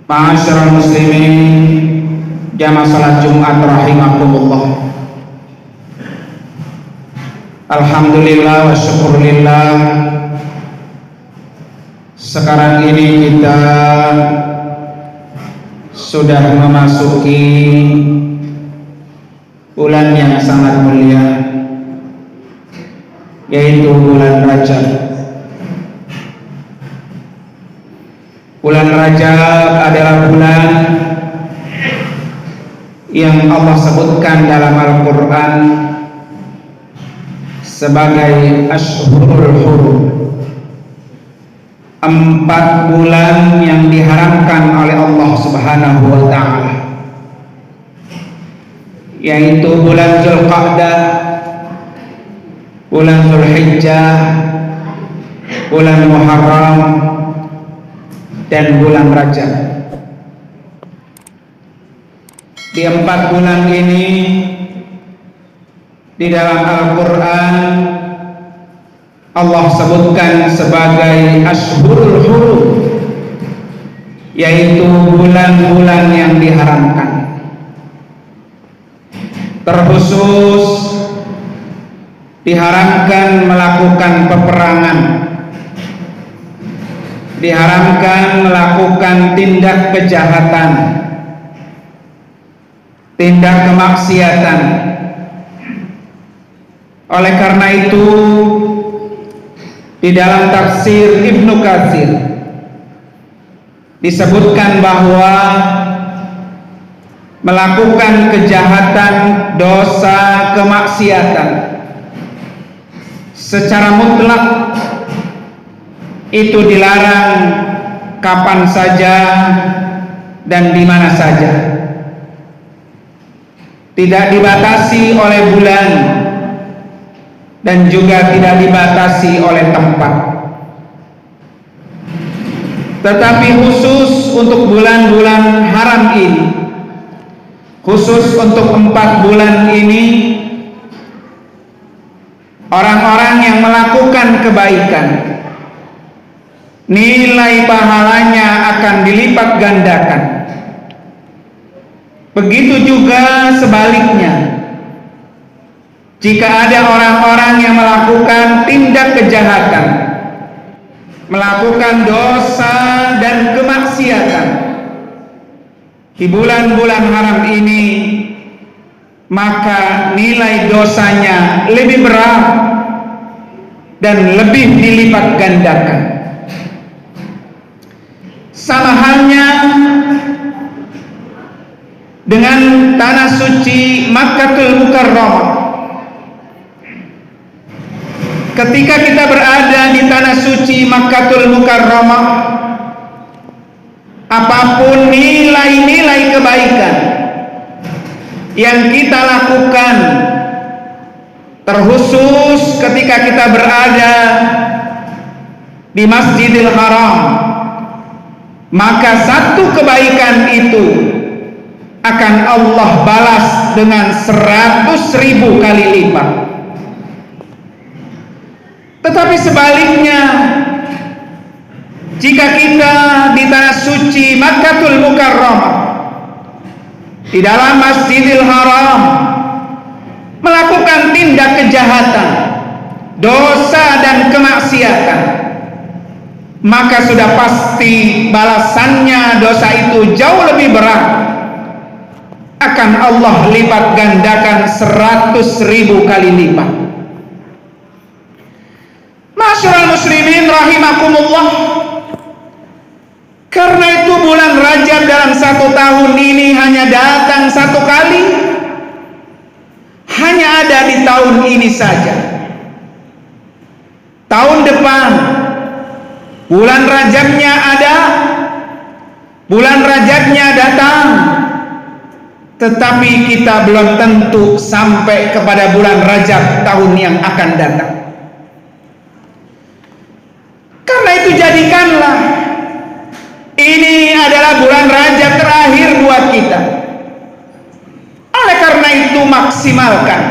Ma'asyiral muslimin, jamaah salat Jumat rahimakumullah. Alhamdulillah wa syukurillah. Sekarang ini kita sudah memasuki bulan yang sangat mulia, yaitu bulan Rajab. Bulan Rajab adalah bulan yang Allah sebutkan dalam Al-Quran sebagai Ashhurul Hurum, 4 bulan yang diharamkan oleh Allah Subhanahu wa Ta'ala, yaitu bulan Dzulqa'dah, bulan Dzulhijjah, bulan Muharram, dan bulan Rajab. Di 4 bulan ini di dalam Al-Quran Allah sebutkan sebagai Ashhurul Hurum, yaitu bulan-bulan yang diharamkan. Terkhusus diharamkan melakukan peperangan, diharamkan melakukan tindak kejahatan, tindak kemaksiatan. Oleh karena itu, di dalam tafsir Ibnu Katsir disebutkan bahwa melakukan kejahatan, dosa, kemaksiatan secara mutlak itu dilarang kapan saja dan di mana saja. Tidak dibatasi oleh bulan dan juga tidak dibatasi oleh tempat. Tetapi khusus untuk bulan-bulan haram ini, khusus untuk 4 bulan ini, orang-orang yang melakukan kebaikan, nilai pahalanya akan dilipat gandakan. Begitu juga sebaliknya, jika ada orang-orang yang melakukan tindak kejahatan, melakukan dosa dan kemaksiatan di bulan-bulan haram ini, maka nilai dosanya lebih berat dan lebih dilipat gandakan. Sama halnya dengan tanah suci Makkatul Mukarramah. Ketika kita berada di tanah suci Makkatul Mukarramah, apapun nilai-nilai kebaikan yang kita lakukan, terkhusus ketika kita berada di Masjidil Haram, maka satu kebaikan itu akan Allah balas dengan 100.000 kali lipat. Tetapi sebaliknya, jika kita di tanah suci Makkatul Mukarramah, di dalam Masjidil Haram, melakukan tindak kejahatan, dosa dan kemaksiatan, maka sudah pasti balasannya dosa itu jauh lebih berat, akan Allah lipat gandakan 100.000 kali lipat. Ma'asyiral muslimin rahimakumullah, karena itu bulan Rajab dalam 1 tahun ini hanya datang 1 kali, hanya ada di tahun ini saja. Tahun depan bulan Rajabnya ada, bulan Rajabnya datang, tetapi kita belum tentu sampai kepada bulan Rajab tahun yang akan datang. Karena itu jadikanlah ini adalah bulan Rajab terakhir buat kita. Oleh karena itu maksimalkan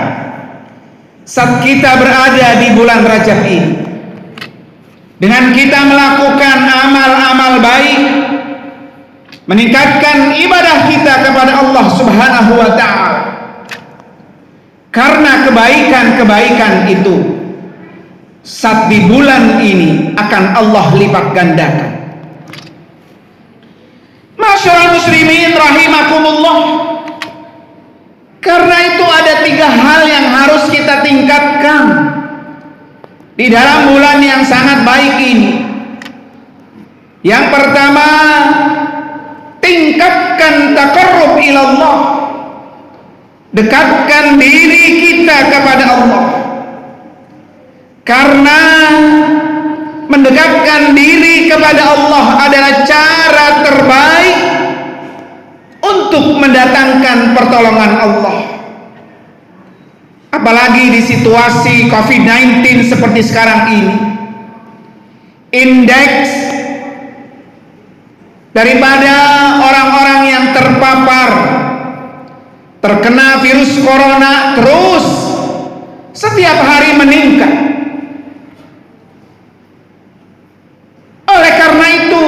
saat kita berada di bulan Rajab ini dengan kita melakukan amal-amal baik, meningkatkan ibadah kita kepada Allah Subhanahu wa ta'ala. Karena kebaikan-kebaikan itu saat di bulan ini akan Allah lipat gandakan. Masyaallah muslimin rahimakumullah. Karena itu ada 3 hal yang harus kita tingkatkan di dalam bulan yang sangat baik ini. Yang pertama, tingkatkan taqarrub ilallah, dekatkan diri kita kepada Allah. Karena mendekatkan diri kepada Allah adalah cara terbaik untuk mendatangkan pertolongan Allah. Apalagi di situasi COVID-19 seperti sekarang ini, indeks daripada orang-orang yang terpapar terkena virus corona terus setiap hari meningkat. Oleh karena itu,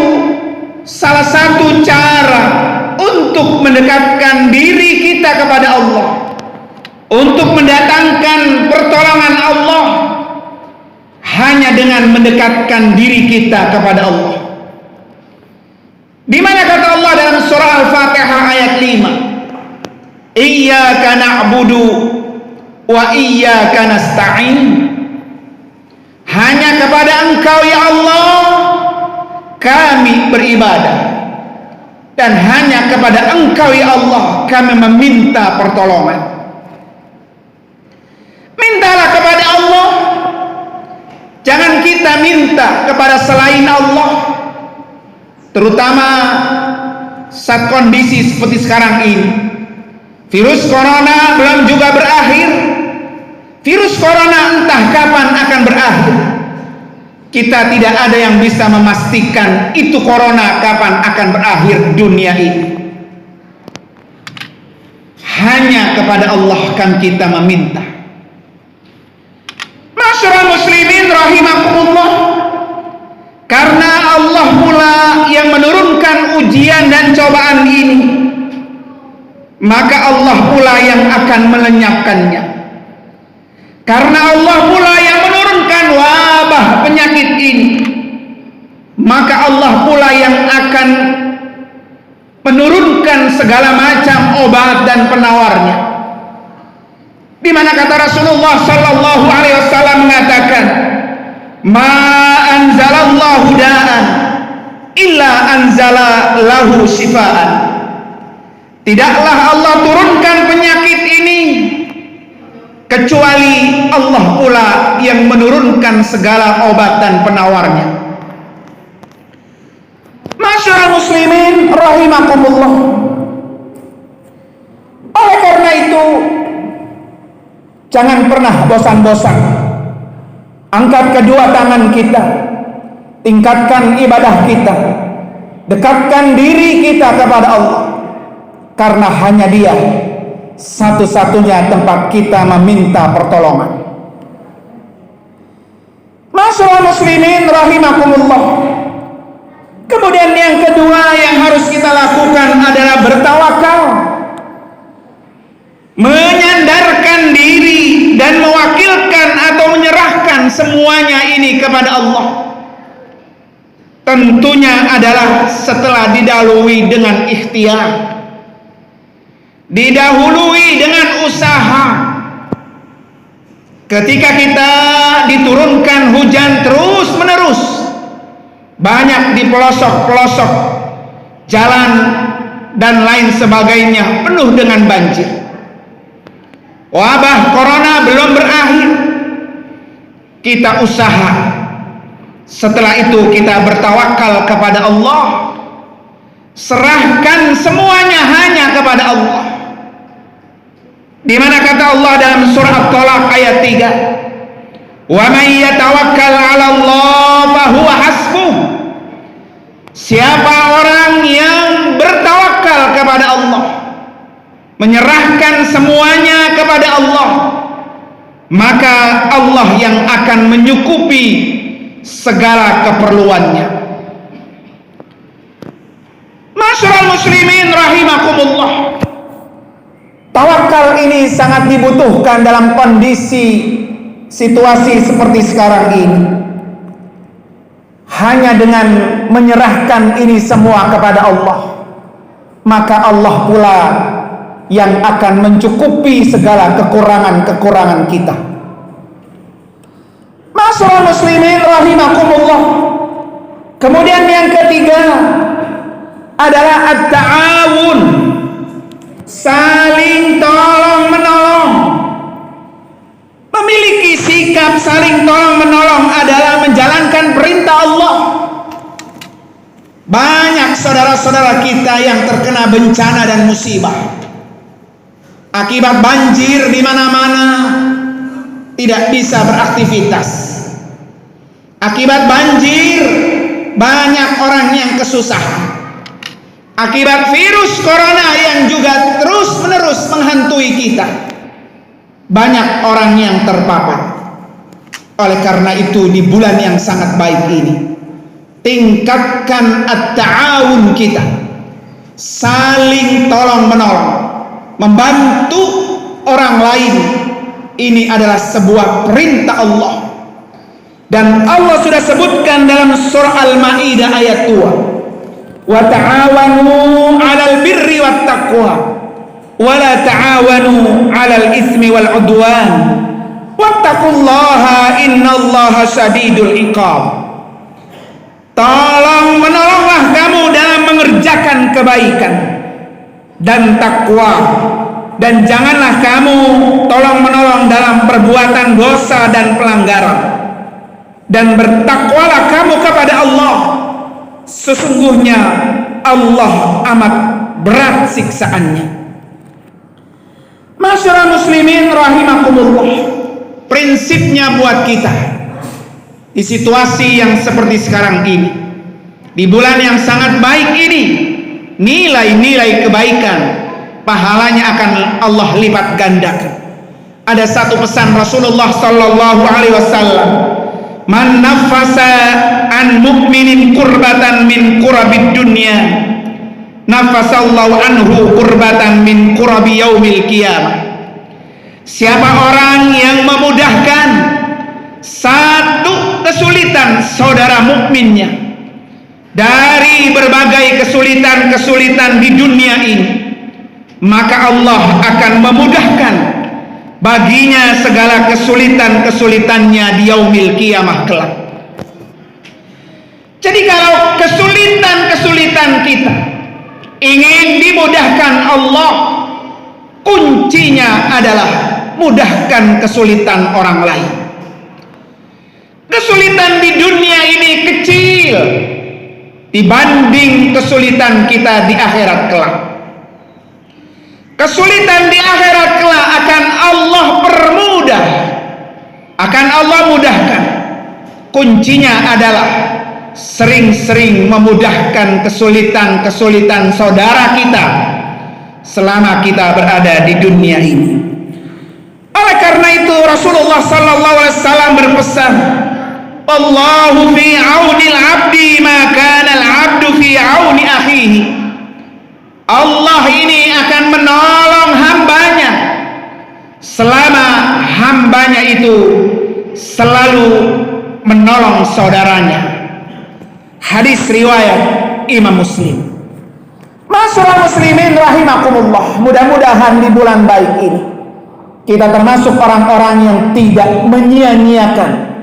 salah satu cara untuk mendekatkan diri kita kepada Allah, untuk mendatangkan pertolongan Allah, hanya dengan mendekatkan diri kita kepada Allah. Di mana kata Allah dalam surah Al-Fatihah ayat 5, Iyyaka na'budu wa iyyaka nasta'in. Hanya kepada Engkau ya Allah kami beribadah, dan hanya kepada Engkau ya Allah kami meminta pertolongan. Mintalah kepada Allah, jangan kita minta kepada selain Allah. Terutama saat kondisi seperti sekarang ini, virus corona belum juga berakhir. Virus corona entah kapan akan berakhir. Kita tidak ada yang bisa memastikan itu corona kapan akan berakhir dunia ini. Hanya kepada Allah kan kita meminta. Masyaallah muslimin rahimakumullah. Karena Allah pula yang menurunkan ujian dan cobaan ini, maka Allah pula yang akan melenyapkannya. Karena Allah pula yang menurunkan wabah penyakit ini, maka Allah pula yang akan menurunkan segala macam obat dan penawarnya. Di mana kata Rasulullah sallallahu alaihi wasallam mengatakan, ma anzalallahu da'an illa anzala lahu shifaan. Tidaklah Allah turunkan penyakit ini kecuali Allah pula yang menurunkan segala obat dan penawarnya. Masyaallah muslimin rahimakumullah. Oleh karena itu, jangan pernah bosan-bosan. Angkat kedua tangan kita, tingkatkan ibadah kita, dekatkan diri kita kepada Allah, karena hanya Dia satu-satunya tempat kita meminta pertolongan. Masyaallah muslimin rahimakumullah. Kemudian yang kedua yang harus kita lakukan adalah bertawakal, menyandarkan diri dan mewakilkan atau menyerahkan semuanya ini kepada Allah. Tentunya adalah setelah didahului dengan ikhtiar, didahului dengan usaha. Ketika kita diturunkan hujan terus menerus, banyak di pelosok-pelosok jalan dan lain sebagainya penuh dengan banjir. Wabah corona belum berakhir, kita usaha. Setelah itu kita bertawakal kepada Allah, serahkan semuanya hanya kepada Allah. Di mana kata Allah dalam surah At-Talaq ayat 3, wa may yatawakkal 'ala Allah fa huwa hasbuh. Siapa orang yang bertawakal kepada Allah, menyerahkan semuanya kepada Allah, maka Allah yang akan menyukupi segala keperluannya. Masyaallah muslimin rahimakumullah, tawakal ini sangat dibutuhkan dalam kondisi situasi seperti sekarang ini. Hanya dengan menyerahkan ini semua kepada Allah, maka Allah pula yang akan mencukupi segala kekurangan-kekurangan kita. Ma'asyiral muslimin rahimakumullah. Kemudian yang ketiga adalah at-ta'awun, saling tolong menolong. Memiliki sikap saling tolong menolong adalah menjalankan perintah Allah. Banyak saudara-saudara kita yang terkena bencana dan musibah akibat banjir di mana-mana, tidak bisa beraktivitas. Akibat banjir banyak orang yang kesusahan. Akibat virus corona yang juga terus-menerus menghantui kita, banyak orang yang terpapar. Oleh karena itu di bulan yang sangat baik ini, tingkatkan at-ta'awun kita, saling tolong menolong, membantu orang lain. Ini adalah sebuah perintah Allah, dan Allah sudah sebutkan dalam surah Al-Maidah ayat 2, wa ta'awanu 'alal birri wat taqwa wa la ta'awanu 'alal itsmi wal 'udwan wattaqullaha innallaha syadidul iqab. Tolong menolonglah kamu dalam mengerjakan kebaikan dan takwa, dan janganlah kamu tolong menolong dalam perbuatan dosa dan pelanggaran, dan bertakwalah kamu kepada Allah, sesungguhnya Allah amat berat siksaannya. Masyarakat muslimin rahimakumullah, prinsipnya buat kita di situasi yang seperti sekarang ini, di bulan yang sangat baik ini, nilai-nilai kebaikan pahalanya akan Allah lipat gandakan. Ada satu pesan Rasulullah sallallahu alaihi wasallam, man nafasa an mukminin kurbatan min kurabid dunya nafasallahu anhu kurbatan min kurabi yaumil qiyamah. Siapa orang yang memudahkan satu kesulitan saudara mukminnya dari berbagai kesulitan-kesulitan di dunia ini, maka Allah akan memudahkan baginya segala kesulitan-kesulitannya di yaumil qiyamah kelak. Jadi kalau kesulitan-kesulitan kita ingin dimudahkan Allah, kuncinya adalah mudahkan kesulitan orang lain. Kesulitan di dunia ini kecil dibanding kesulitan kita di akhirat kelak. Kesulitan di akhirat kelak akan Allah permudah, akan Allah mudahkan. Kuncinya adalah sering-sering memudahkan kesulitan-kesulitan saudara kita selama kita berada di dunia ini. Oleh karena itu Rasulullah sallallahu alaihi wasallam berpesan, Allahu fi aunil abdi ma kana al-abdu fi auni akhihi. Allah ini akan menolong hambanya selama hambanya itu selalu menolong saudaranya. Hadis riwayat Imam Muslim. Masyarakat muslimin rahimakumullah, mudah-mudahan di bulan baik ini kita termasuk orang-orang yang tidak menyia-nyiakan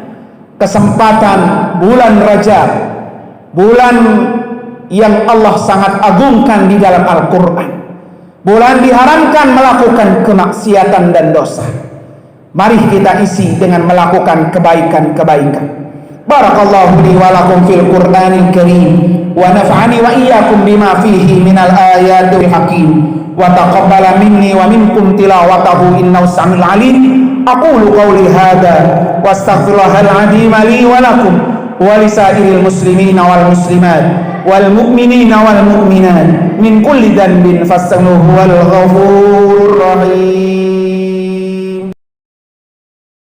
kesempatan bulan Rajab, bulan yang Allah sangat agungkan di dalam Al-Quran, bulan diharamkan melakukan kemaksiatan dan dosa. Mari kita isi dengan melakukan kebaikan-kebaikan. Barakallahu li wa lakum fil Qur'anil Karim wa naf'ani wa iyyakum bima fihi minal ayatil hakim wa taqabbala minni wa minkum tilawatahu innahu samiul alim. Aqulu qawli hadha wa astaghfirullahal azim li wa lakum wa lisairil muslimin wal muslimat wal mu'minina wal mu'minat min kulli dhanbin fastaghfiruhu wal ghafurur rahim.